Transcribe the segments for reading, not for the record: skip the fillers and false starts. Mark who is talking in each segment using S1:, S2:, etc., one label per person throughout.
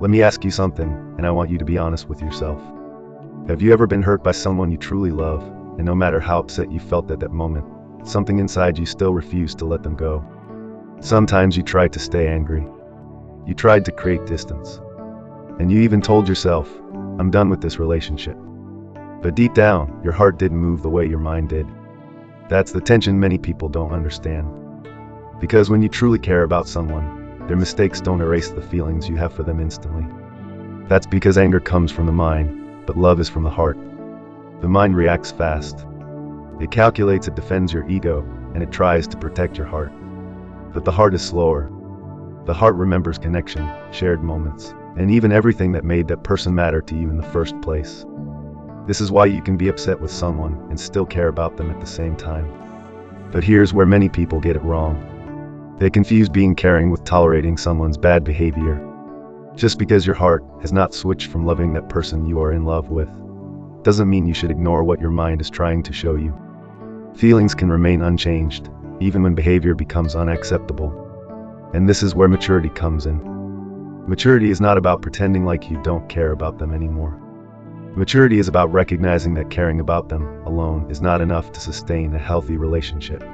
S1: Let me ask you something, and I want you to be honest with yourself. Have you ever been hurt by someone you truly love, and no matter how upset you felt at that moment, something inside you still refused to let them go? Sometimes you tried to stay angry. You tried to create distance. And you even told yourself, I'm done with this relationship. But deep down, your heart didn't move the way your mind did. That's the tension many people don't understand. Because when you truly care about someone, their mistakes don't erase the feelings you have for them instantly. That's because anger comes from the mind, but love is from the heart. The mind reacts fast. It calculates, it defends your ego, and it tries to protect your heart. But the heart is slower. The heart remembers connection, shared moments, and even everything that made that person matter to you in the first place. This is why you can be upset with someone and still care about them at the same time. But here's where many people get it wrong. They confuse being caring with tolerating someone's bad behavior. Just because your heart has not switched from loving that person you are in love with, doesn't mean you should ignore what your mind is trying to show you. Feelings can remain unchanged, even when behavior becomes unacceptable. And this is where maturity comes in. Maturity is not about pretending like you don't care about them anymore. Maturity is about recognizing that caring about them alone is not enough to sustain a healthy relationship.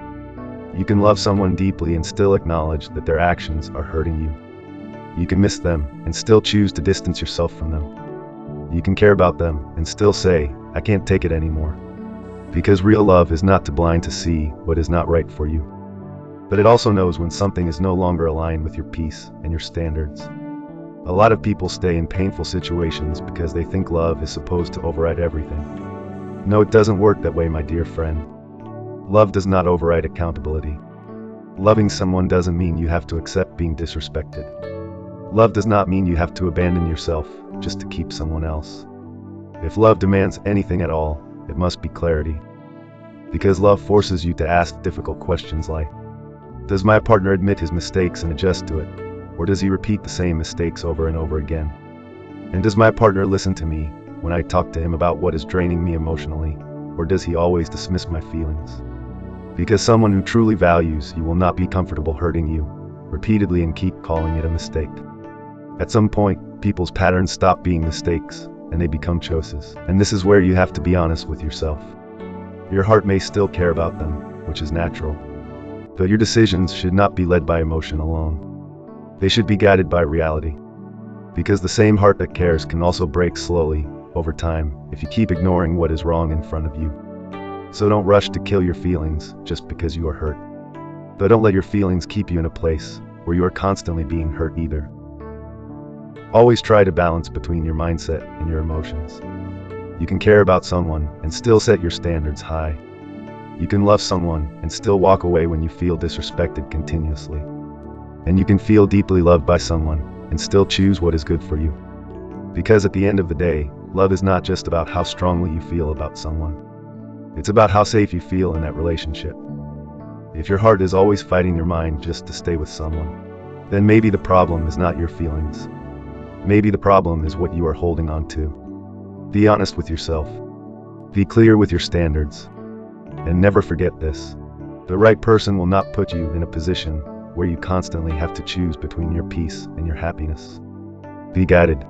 S1: You can love someone deeply and still acknowledge that their actions are hurting you. You can miss them and still choose to distance yourself from them. You can care about them and still say, I can't take it anymore. Because real love is not too blind to see what is not right for you. But it also knows when something is no longer aligned with your peace and your standards. A lot of people stay in painful situations because they think love is supposed to override everything. No, it doesn't work that way, my dear friend. Love does not override accountability. Loving someone doesn't mean you have to accept being disrespected. Love does not mean you have to abandon yourself just to keep someone else. If love demands anything at all, it must be clarity. Because love forces you to ask difficult questions like, does my partner admit his mistakes and adjust to it? Or does he repeat the same mistakes over and over again? And does my partner listen to me when I talk to him about what is draining me emotionally? Or does he always dismiss my feelings? Because someone who truly values you will not be comfortable hurting you repeatedly and keep calling it a mistake. At some point, people's patterns stop being mistakes and they become choices. And this is where you have to be honest with yourself. Your heart may still care about them, which is natural. But your decisions should not be led by emotion alone. They should be guided by reality. Because the same heart that cares can also break slowly over time if you keep ignoring what is wrong in front of you. So don't rush to kill your feelings just because you are hurt. But don't let your feelings keep you in a place where you are constantly being hurt either. Always try to balance between your mindset and your emotions. You can care about someone and still set your standards high. You can love someone and still walk away when you feel disrespected continuously. And you can feel deeply loved by someone and still choose what is good for you. Because at the end of the day, love is not just about how strongly you feel about someone. It's about how safe you feel in that relationship. If your heart is always fighting your mind just to stay with someone, then maybe the problem is not your feelings. Maybe the problem is what you are holding on to. Be honest with yourself. Be clear with your standards. And never forget this. The right person will not put you in a position where you constantly have to choose between your peace and your happiness. Be guided.